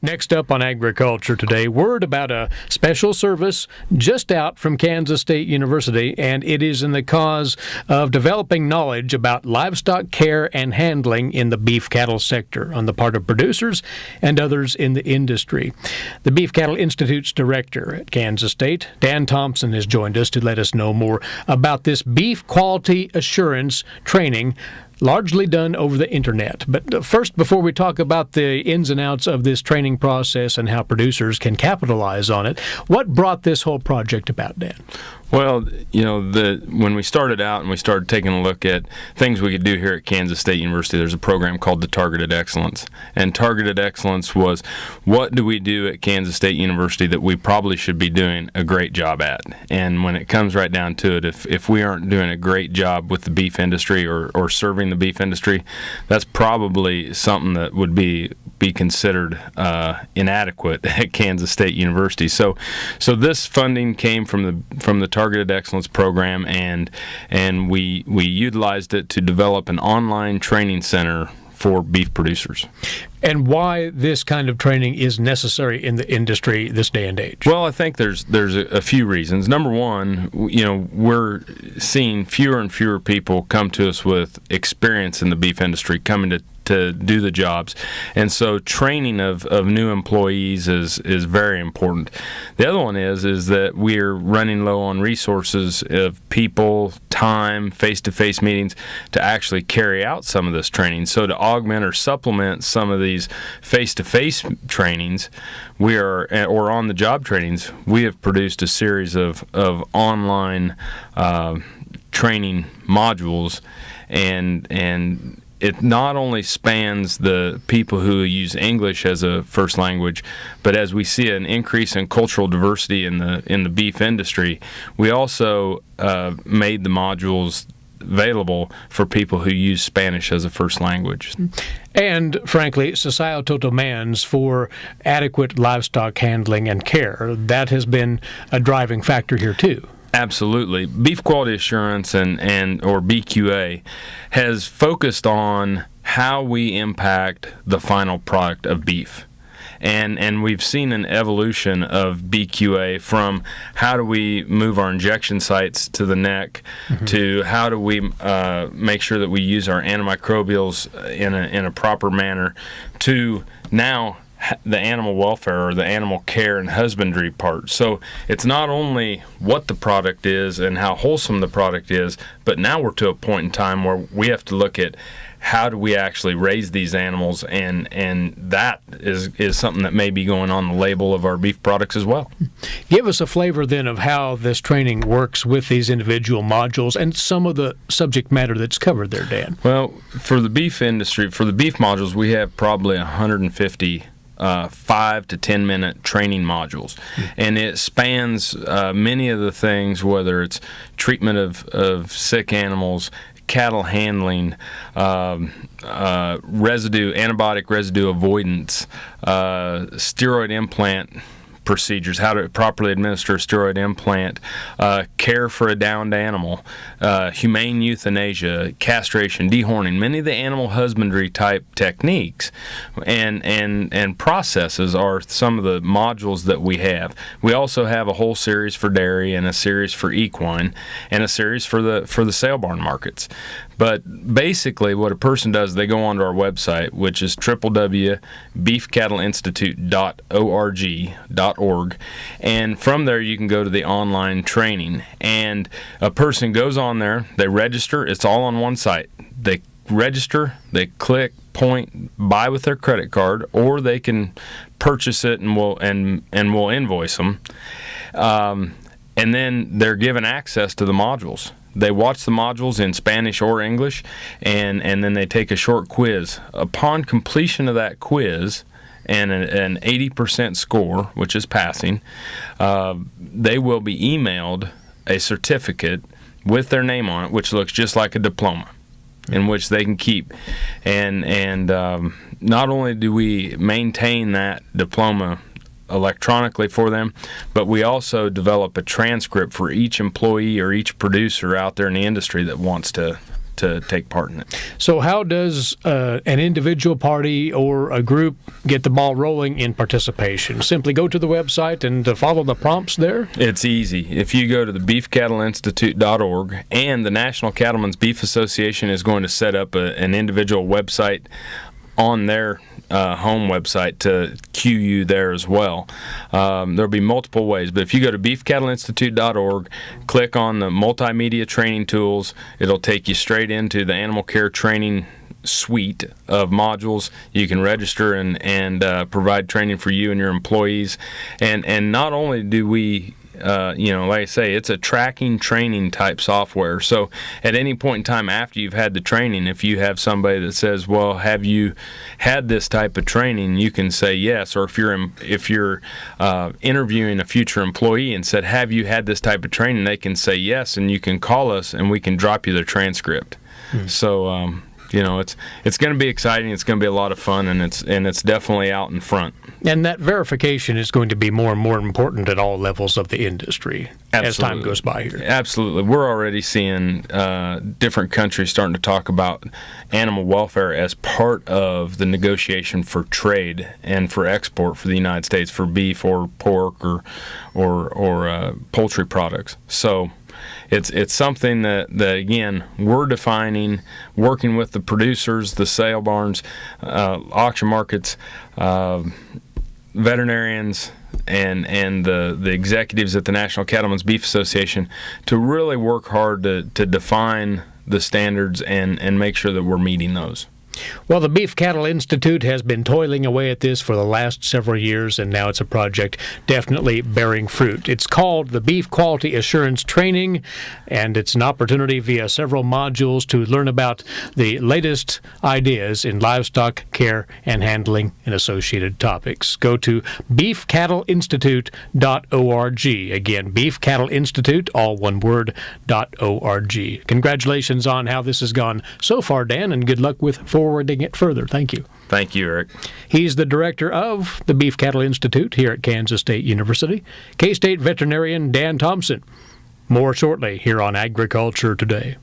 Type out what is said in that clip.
Next up on Agriculture Today, word about a special service just out from Kansas State University, and it is in the cause of developing knowledge about livestock care and handling in the beef cattle sector on the part of producers and others in the industry. The Beef Cattle Institute's director at Kansas State, Dan Thomson, has joined us to let us know more about this beef quality assurance training, largely done over the internet. But first, before we talk about the ins and outs of this training process and how producers can capitalize on it, what brought this whole project about, Dan? Well, when we started out and we started taking a look at things we could do here at Kansas State University, there's a program called the Targeted Excellence. And Targeted Excellence was, what do we do at Kansas State University that we probably should be doing a great job at? And when it comes right down to it, if we aren't doing a great job with the beef industry or serving the beef industry, that's probably something that would be considered inadequate at Kansas State University. So this funding came from the Targeted Excellence program, and we utilized it to develop an online training center for beef producers. And why this kind of training is necessary in the industry this day and age? Well, I think there's a few reasons. Number one, we're seeing fewer and fewer people come to us with experience in the beef industry coming to do the jobs, and so training of new employees is very important. The other one is that we're running low on resources of people, time, face-to-face meetings to actually carry out some of this training. So to augment or supplement some of these face-to-face trainings, or on-the-job trainings, we have produced a series of online training modules, and it not only spans the people who use English as a first language, but as we see an increase in cultural diversity in the beef industry, we also made the modules available for people who use Spanish as a first language. And, frankly, societal demands for adequate livestock handling and care, that has been a driving factor here, too. Absolutely. Beef quality assurance or BQA has focused on how we impact the final product of beef. And we've seen an evolution of BQA from how do we move our injection sites to the neck, to how do we make sure that we use our antimicrobials in a proper manner, to now the animal welfare or the animal care and husbandry part. So it's not only what the product is and how wholesome the product is, but now we're to a point in time where we have to look at how do we actually raise these animals, and that is something that may be going on the label of our beef products as well. Give us a flavor then of how this training works with these individual modules and some of the subject matter that's covered there, Dan. Well, for the beef industry, for the beef modules, we have probably 150 5 to 10 minute training modules, and it spans many of the things, whether it's treatment of sick animals, cattle handling, antibiotic residue avoidance, steroid implant procedures, how to properly administer a steroid implant, care for a downed animal, humane euthanasia, castration, dehorning, many of the animal husbandry type techniques and processes are some of the modules that we have. We also have a whole series for dairy and a series for equine and a series for the sale barn markets. But basically what a person does, they go onto our website, which is www.beefcattleinstitute.org, and from there you can go to the online training. And a person goes on there, they register, it's all on one site. They register, they click, point, buy with their credit card, or they can purchase it and we'll invoice them. And then they're given access to the modules. They watch the modules in Spanish or English, and then they take a short quiz. Upon completion of that quiz and an 80% score, which is passing, they will be emailed a certificate with their name on it, which looks just like a diploma, in which they can keep. And not only do we maintain that diploma electronically for them, but we also develop a transcript for each employee or each producer out there in the industry that wants to to take part in it. So how does an individual party or a group get the ball rolling in participation? Simply go to the website and follow the prompts there? It's easy. If you go to the beefcattleInstitute.org, and the National Cattlemen's Beef Association is going to set up an individual website on their home website to cue you there as well. There'll be multiple ways, but if you go to beefcattleInstitute.org, click on the multimedia training tools, it'll take you straight into the animal care training suite of modules. You can register and provide training for you and your employees. And not only do we like I say, it's a tracking training type software. So at any point in time after you've had the training, if you have somebody that says, well, have you had this type of training, you can say yes. Or if you're interviewing a future employee and said, have you had this type of training, they can say yes, and you can call us and we can drop you their transcript. So it's going to be exciting. It's going to be a lot of fun, and it's definitely out in front. And that verification is going to be more and more important at all levels of the industry as time goes by here. Absolutely. We're already seeing different countries starting to talk about animal welfare as part of the negotiation for trade and for export for the United States for beef or pork or poultry products. So it's something that again, we're defining, working with the producers, the sale barns, auction markets, veterinarians, and the executives at the National Cattlemen's Beef Association to really work hard to define the standards and make sure that we're meeting those. Well, the Beef Cattle Institute has been toiling away at this for the last several years, and now it's a project definitely bearing fruit. It's called the Beef Quality Assurance Training, and it's an opportunity via several modules to learn about the latest ideas in livestock care and handling and associated topics. Go to beefcattleinstitute.org. Again, Beef Cattle Institute, all one word, .org. Congratulations on how this has gone so far, Dan, and good luck with forwarding it further. Thank you. Thank you, Eric. He's the director of the Beef Cattle Institute here at Kansas State University, K-State veterinarian Dan Thomson. More shortly here on Agriculture Today.